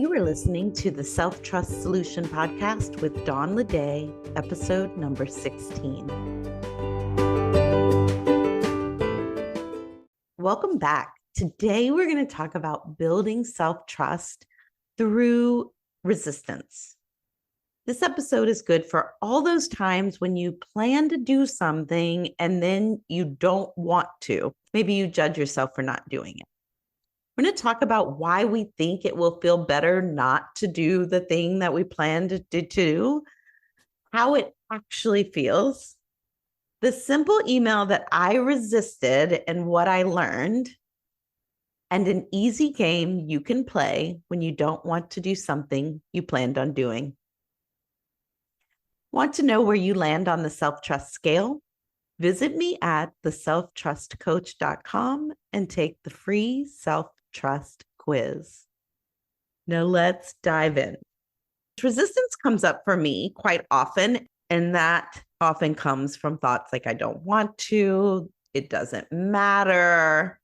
You are listening to the Self-Trust Solution podcast with Dawn Leday, episode number 16. Welcome back. Today, we're going to talk about building self-trust through resistance. This episode is good for all those times when you plan to do something and then you don't want to. Maybe you judge yourself for not doing it. We're going to talk about why we think it will feel better not to do the thing that we planned to do, how it actually feels, the simple email that I resisted and what I learned, and an easy game you can play when you don't want to do something you planned on doing. Want to know where you land on the self-trust scale? Visit me at theselftrustcoach.com and take the free self-trust quiz. Now let's dive in. Resistance comes up for me quite often, and that often comes from thoughts like, I don't want to, it doesn't matter,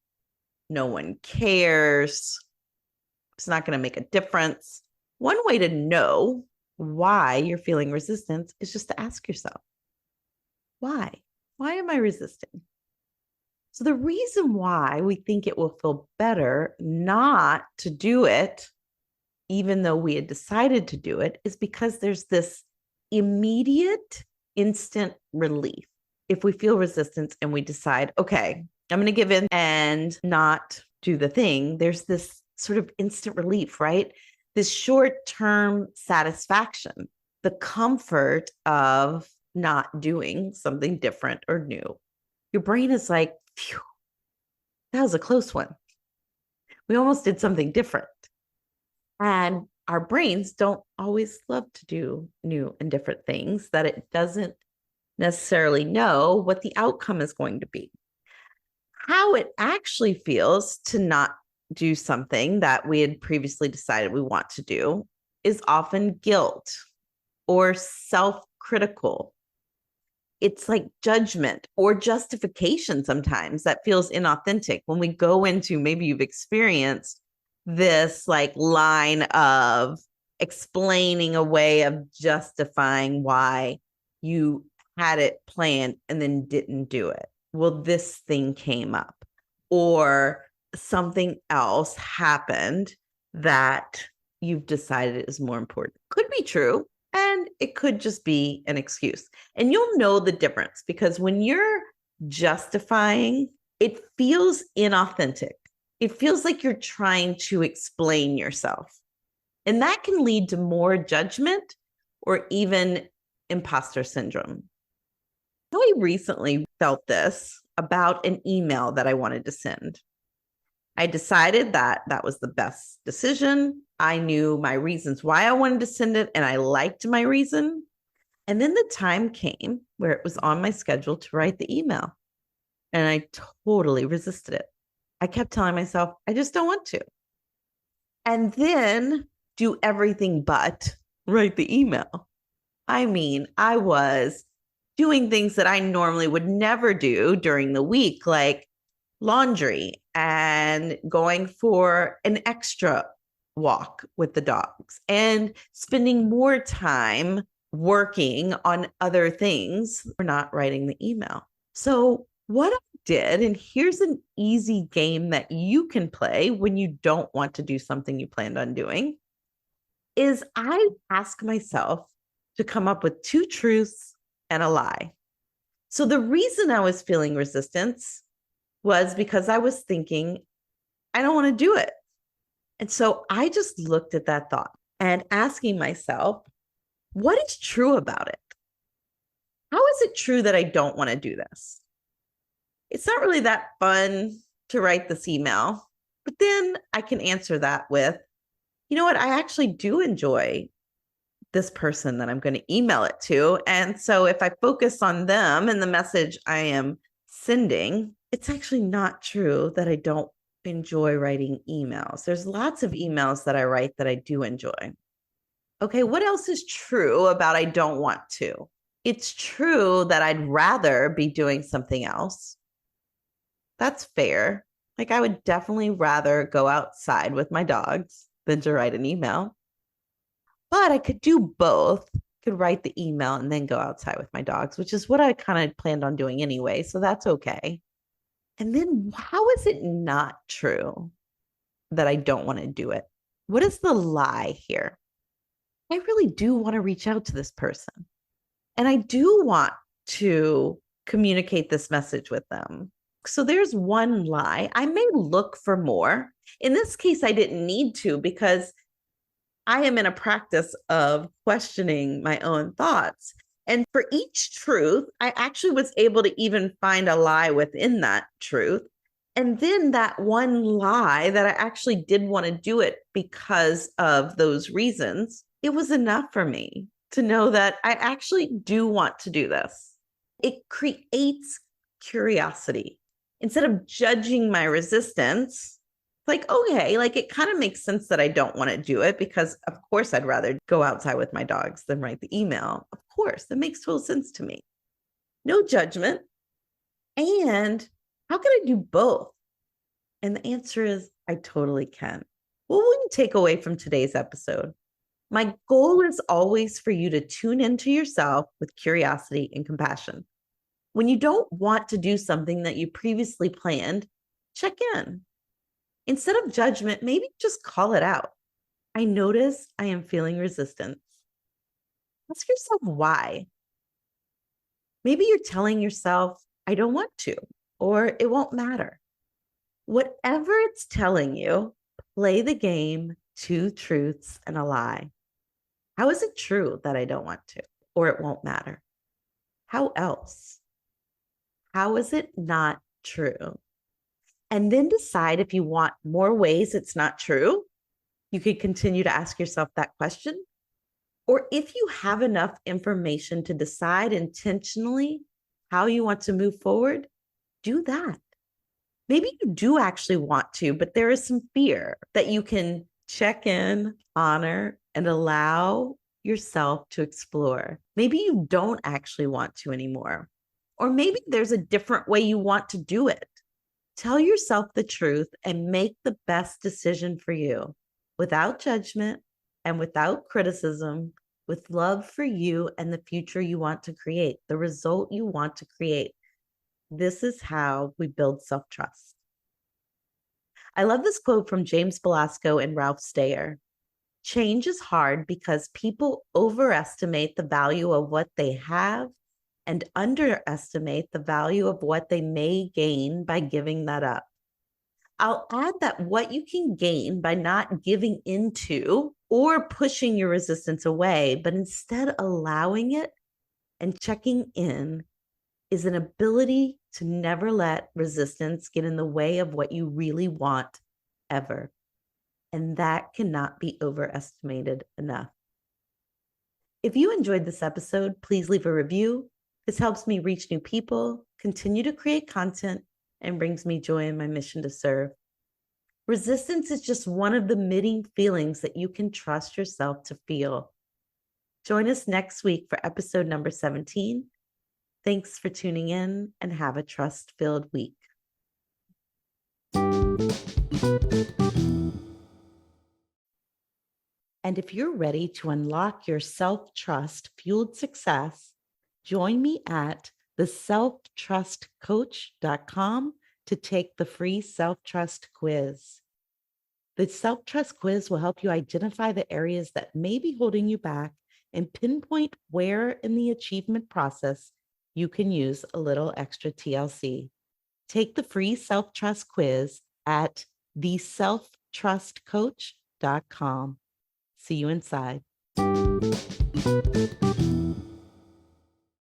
no one cares, it's not going to make a difference. One way to know why you're feeling resistance is just to ask yourself, why? Why am I resisting? So the reason why we think it will feel better not to do it, even though we had decided to do it, is because there's this immediate, instant relief. If we feel resistance and we decide, okay, I'm going to give in and not do the thing, there's this sort of instant relief, right? This short-term satisfaction, the comfort of not doing something different or new. Your brain is like, phew, that was a close one. We almost did something different. And our brains don't always love to do new and different things, that it doesn't necessarily know what the outcome is going to be. How it actually feels to not do something that we had previously decided we want to do is often guilt or self-critical. It's like judgment or justification sometimes that feels inauthentic when we go into, maybe you've experienced this like line of explaining a way of justifying why you had it planned and then didn't do it. Well, this thing came up or something else happened that you've decided is more important. Could be true. And it could just be an excuse. And you'll know the difference because when you're justifying, it feels inauthentic. It feels like you're trying to explain yourself. And that can lead to more judgment or even imposter syndrome. I recently felt this about an email that I wanted to send. I decided that that was the best decision. I knew my reasons why I wanted to send it, and I liked my reason. And then the time came where it was on my schedule to write the email, and I totally resisted it. I kept telling myself, I just don't want to. And then do everything but write the email. I mean, I was doing things that I normally would never do during the week, like laundry and going for an extra walk with the dogs and spending more time working on other things or not writing the email. So what I did, and here's an easy game that you can play when you don't want to do something you planned on doing, is I ask myself to come up with two truths and a lie. So the reason I was feeling resistance was because I was thinking, I don't want to do it. And so I just looked at that thought and asking myself, what is true about it? How is it true that I don't want to do this? It's not really that fun to write this email, but then I can answer that with, you know what? I actually do enjoy this person that I'm going to email it to. And so if I focus on them and the message I am sending, it's actually not true that I don't enjoy writing emails. There's lots of emails that I write that I do enjoy. Okay, what else is true about I don't want to? It's true that I'd rather be doing something else. That's fair. Like I would definitely rather go outside with my dogs than to write an email. But I could do both. Could write the email and then go outside with my dogs, which is what I kind of planned on doing anyway. So that's okay. And then how is it not true that I don't want to do it? What is the lie here? I really do want to reach out to this person. And I do want to communicate this message with them. So there's one lie. I may look for more. In this case, I didn't need to because I am in a practice of questioning my own thoughts. And for each truth, I actually was able to even find a lie within that truth. And then that one lie that I actually did want to do it because of those reasons, it was enough for me to know that I actually do want to do this. It creates curiosity. Instead of judging my resistance, like, okay, like it kind of makes sense that I don't want to do it because, of course, I'd rather go outside with my dogs than write the email. Of course, that makes total sense to me. No judgment. And how can I do both? And the answer is I totally can. What will you take away from today's episode? My goal is always for you to tune into yourself with curiosity and compassion. When you don't want to do something that you previously planned, check in. Instead of judgment, maybe just call it out. I notice I am feeling resistance. Ask yourself why. Maybe you're telling yourself, I don't want to, or it won't matter. Whatever it's telling you, play the game, 2 truths and a lie. How is it true that I don't want to, or it won't matter? How else? How is it not true? And then decide if you want more ways it's not true. You could continue to ask yourself that question. Or if you have enough information to decide intentionally how you want to move forward, do that. Maybe you do actually want to, but there is some fear that you can check in, honor, and allow yourself to explore. Maybe you don't actually want to anymore. Or maybe there's a different way you want to do it. Tell yourself the truth and make the best decision for you without judgment and without criticism, with love for you and the future you want to create, the result you want to create. This is how we build self-trust. I love this quote from James Velasco and Ralph Steyer. Change is hard because people overestimate the value of what they have and underestimate the value of what they may gain by giving that up. I'll add that what you can gain by not giving into or pushing your resistance away, but instead allowing it and checking in, is an ability to never let resistance get in the way of what you really want ever. And that cannot be overestimated enough. If you enjoyed this episode, please leave a review. This helps me reach new people, continue to create content, and brings me joy in my mission to serve. Resistance is just one of the many feelings that you can trust yourself to feel. Join us next week for episode number 17. Thanks for tuning in and have a trust-filled week. And if you're ready to unlock your self-trust fueled success, join me at theselftrustcoach.com to take the free self-trust quiz. The self-trust quiz will help you identify the areas that may be holding you back and pinpoint where in the achievement process you can use a little extra TLC. Take the free self-trust quiz at theselftrustcoach.com. See you inside.